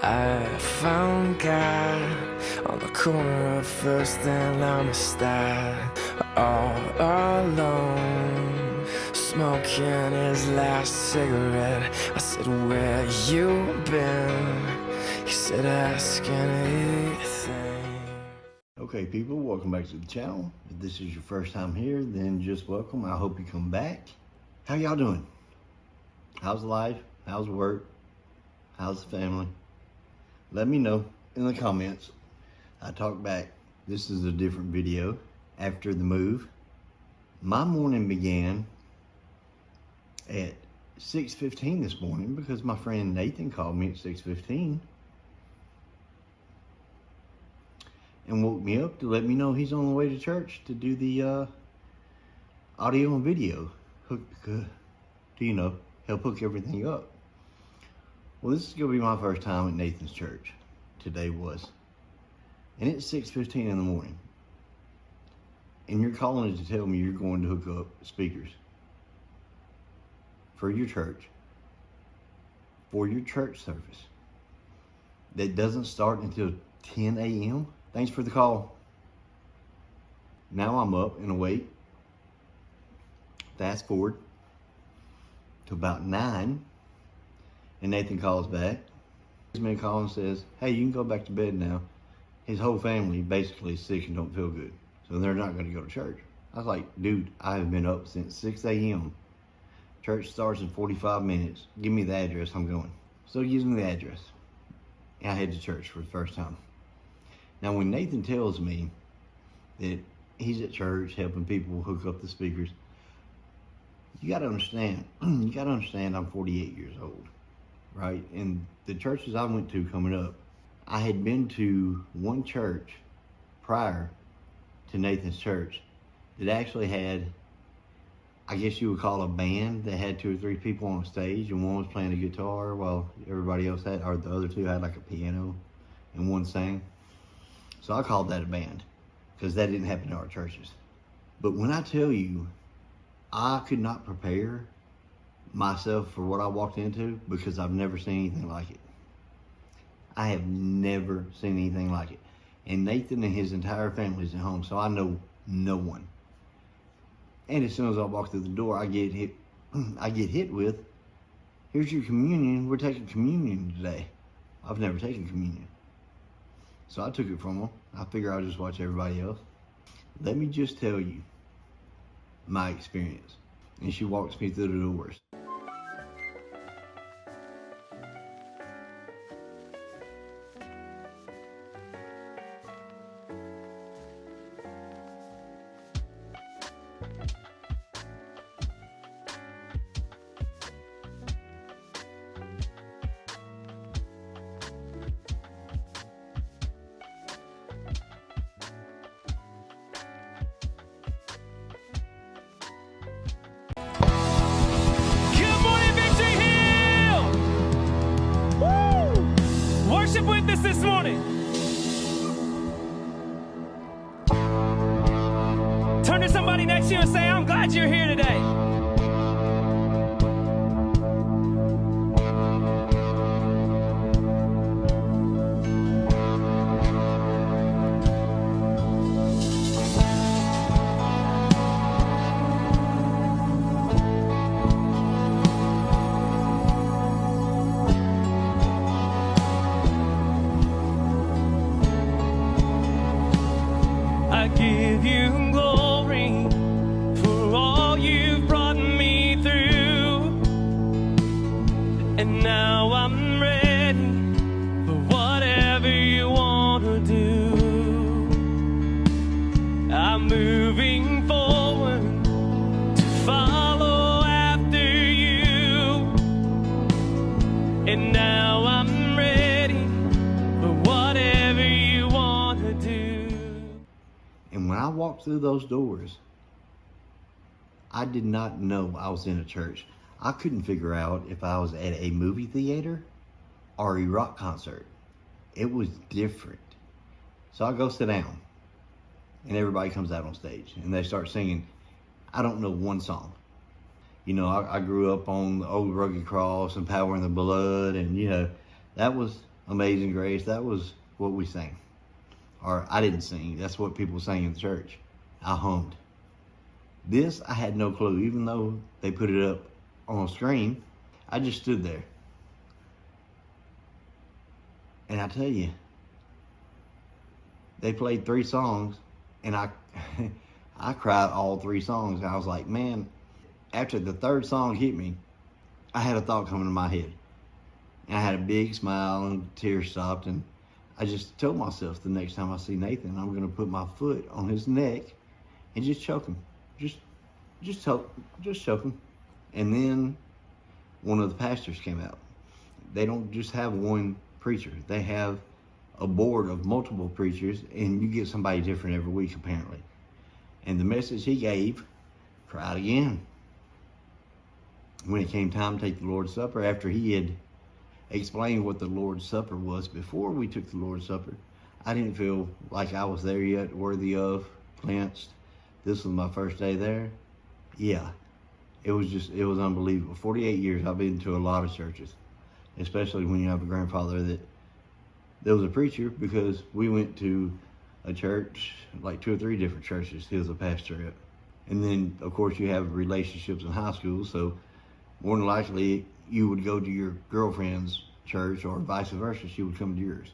I found God on the corner of First and Amistad, all alone, smoking his last cigarette. I said, where you been? He said, ask anything. Okay, people, welcome back to the channel. If this is your first time here, then just welcome. I hope you come back. How y'all doing? How's life? How's work? How's the family? Let me know in the comments. I talk back. This is a different video after the move. My morning began at 6:15 this morning because my friend Nathan called me at 6:15 and woke me up to let me know he's on the way to church to do the audio and video help hook everything up. Well, this is gonna be my first time at Nathan's church. Today was, and it's 6:15 in the morning, and you're calling to tell me you're going to hook up speakers for your church, for your church service that doesn't start until 10 a.m. Thanks for the call. Now I'm up and awake. Fast forward to about 9, and Nathan calls back. He's been calling and says, hey, you can go back to bed now. His whole family basically is sick and don't feel good, so they're not going to go to church. I was like, dude, I have been up since 6 a.m. Church starts in 45 minutes. Give me the address, I'm going. So he gives me the address, and I head to church for the first time. Now, when Nathan tells me that he's at church helping people hook up the speakers, you got to understand, I'm 48 years old, right? And the churches I went to coming up, I had been to one church prior to Nathan's church that actually had, I guess you would call a band that had 2 or 3 people on stage, and one was playing a guitar while everybody else had, or the other 2 had like a piano and one sang. So I called that a band because that didn't happen in our churches. But when I tell you, I could not prepare myself for what I walked into because I've never seen anything like it. I have never seen anything like it. And Nathan and his entire family is at home, so I know no one. And as soon as I walk through the door, I get hit with, here's your communion. We're taking communion today. I've never taken communion. So I took it from them. I figure I'll just watch everybody else. Let me just tell you my experience. And she walks me through the doors. With us this morning. Turn to somebody next to you and say, I'm glad you're here today. I give you glory for all you've brought me through, and now I'm ready for whatever you want to do. I'm moving forward to follow after you, and now I'm ready for whatever you want to do. And when I walked through those doors, I did not know I was in a church. I couldn't figure out if I was at a movie theater or a rock concert. It was different. So I go sit down, and everybody comes out on stage, and they start singing. I don't know one song. You know, I grew up on the Old Rugged Cross and Power in the Blood, and you know, that was Amazing Grace. That was what we sang. Or I didn't sing. That's what people sang in the church. I hummed. This, I had no clue. Even though they put it up on a screen, I just stood there. And I tell you, they played 3 songs, and I I cried all 3 songs. I was like, man, after the 3rd song hit me, I had a thought come into my head. And I had a big smile and tears stopped, and I just told myself the next time I see Nathan, I'm gonna put my foot on his neck and just choke him. Just choke him. And then one of the pastors came out. They don't just have one preacher. They have a board of multiple preachers, and you get somebody different every week apparently. And the message he gave, cried again. When it came time to take the Lord's Supper, after he had explained what the Lord's Supper was before we took the Lord's Supper, I didn't feel like I was there yet, worthy of, cleansed. This was my first day there. Yeah, it was unbelievable. 48 years I've been to a lot of churches, especially when you have a grandfather that was a preacher, because we went to a church, like 2 or 3 different churches he was a pastor at. And then, of course, you have relationships in high school, so more than likely you would go to your girlfriend's church, or vice versa, she would come to yours.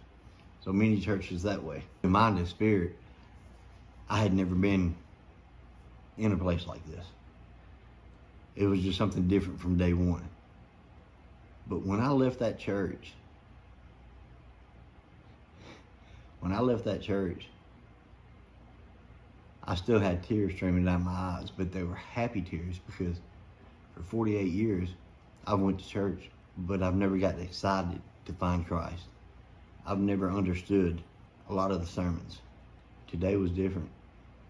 So many churches that way. In mind and spirit, I had never been in a place like this. It was just something different from day one. But when I left that church, I still had tears streaming down my eyes, but they were happy tears, because for 48 years, I went to church, but I've never gotten excited to find Christ. I've never understood a lot of the sermons. Today was different.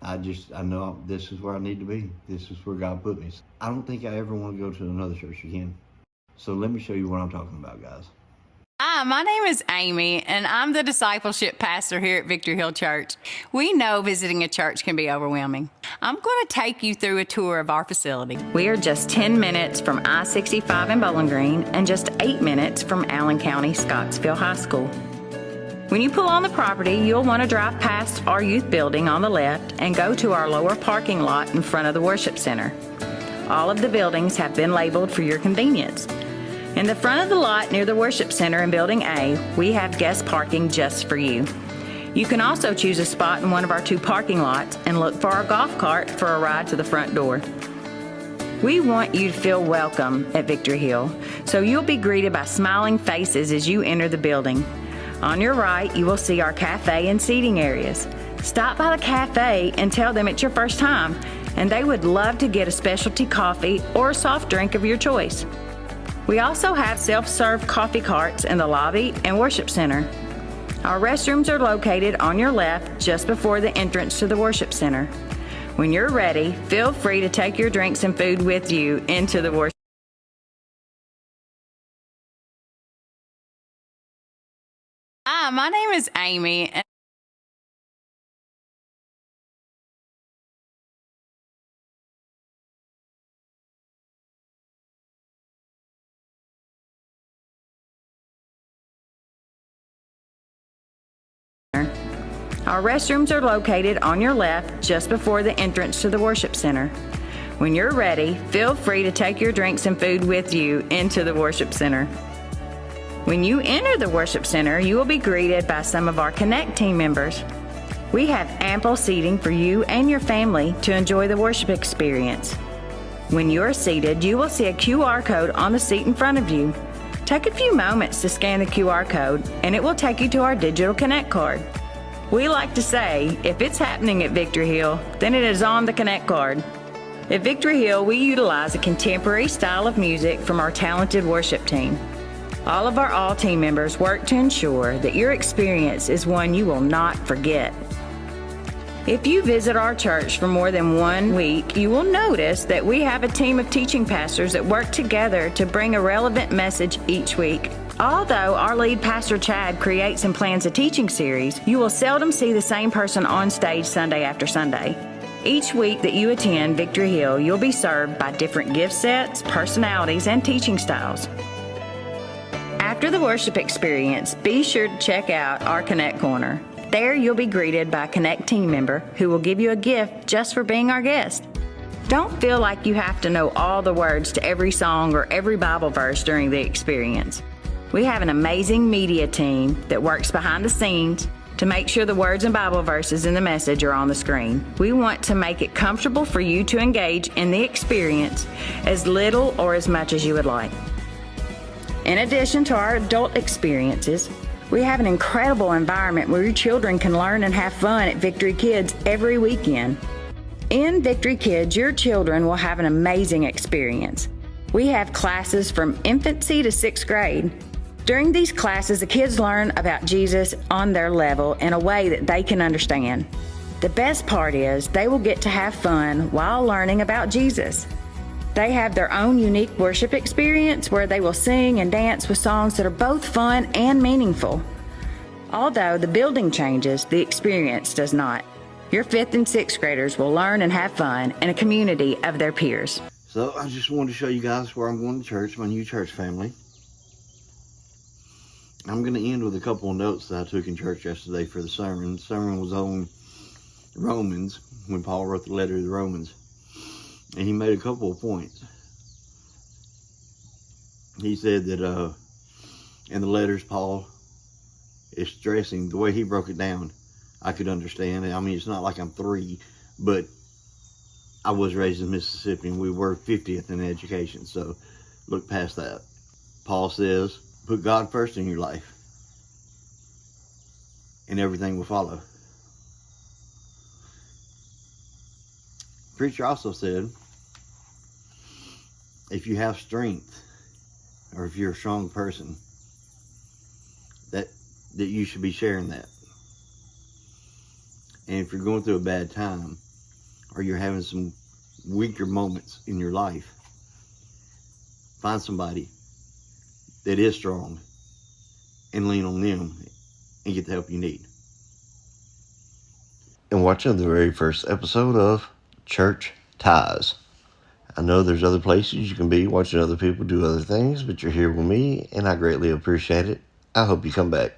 I know this is where I need to be. This is where God put me. I don't think I ever want to go to another church again. So let me show you what I'm talking about, guys. Hi, my name is Amy, and I'm the discipleship pastor here at Victory Hill Church. We know visiting a church can be overwhelming. I'm going to take you through a tour of our facility. We are just 10 minutes from I-65 in Bowling Green and just 8 minutes from Allen County Scottsville High School. When you pull on the property, you'll want to drive past our youth building on the left and go to our lower parking lot in front of the worship center. All of the buildings have been labeled for your convenience. In the front of the lot near the worship center in Building A, we have guest parking just for you. You can also choose a spot in one of our 2 parking lots and look for our golf cart for a ride to the front door. We want you to feel welcome at Victory Hill, so you'll be greeted by smiling faces as you enter the building. On your right, you will see our cafe and seating areas. Stop by the cafe and tell them it's your first time, and they would love to get a specialty coffee or a soft drink of your choice. We also have self-serve coffee carts in the lobby and worship center. Our restrooms are located on your left just before the entrance to the worship center. When you're ready, feel free to take your drinks and food with you into the worship. Hi, my name is Amy. Our restrooms are located on your left just before the entrance to the worship center. When you're ready, feel free to take your drinks and food with you into the worship center. When you enter the worship center, you will be greeted by some of our Connect team members. We have ample seating for you and your family to enjoy the worship experience. When you are seated, you will see a QR code on the seat in front of you. Take a few moments to scan the QR code, and it will take you to our digital Connect card. We like to say, if it's happening at Victory Hill, then it is on the Connect card. At Victory Hill, we utilize a contemporary style of music from our talented worship team. All of our all team members work to ensure that your experience is one you will not forget. If you visit our church for more than 1 week, you will notice that we have a team of teaching pastors that work together to bring a relevant message each week. Although our lead pastor Chad creates and plans a teaching series, you will seldom see the same person on stage Sunday after Sunday. Each week that you attend Victory Hill, you'll be served by different gift sets, personalities, and teaching styles. After the worship experience, be sure to check out our Connect Corner. There you'll be greeted by a Connect team member who will give you a gift just for being our guest. Don't feel like you have to know all the words to every song or every Bible verse during the experience. We have an amazing media team that works behind the scenes to make sure the words and Bible verses in the message are on the screen. We want to make it comfortable for you to engage in the experience as little or as much as you would like. In addition to our adult experiences, we have an incredible environment where your children can learn and have fun at Victory Kids every weekend. In Victory Kids, your children will have an amazing experience. We have classes from infancy to 6th grade. During these classes, the kids learn about Jesus on their level in a way that they can understand. The best part is they will get to have fun while learning about Jesus. They have their own unique worship experience where they will sing and dance with songs that are both fun and meaningful. Although the building changes, the experience does not. Your 5th and 6th graders will learn and have fun in a community of their peers. So I just wanted to show you guys where I'm going to church, my new church family. I'm going to end with a couple of notes that I took in church yesterday for the sermon. The sermon was on Romans, when Paul wrote the letter to the Romans. And he made a couple of points. He said that in the letters, Paul is stressing, the way he broke it down, I could understand. I mean, it's not like I'm 3, but I was raised in Mississippi and we were 50th in education, so look past that. Paul says, put God first in your life and everything will follow. Preacher also said, if you have strength or if you're a strong person, that you should be sharing that. And if you're going through a bad time or you're having some weaker moments in your life, find somebody that is strong and lean on them and get the help you need. And watching the very first episode of Church Ties. I know there's other places you can be watching other people do other things, but you're here with me and I greatly appreciate it. I hope you come back.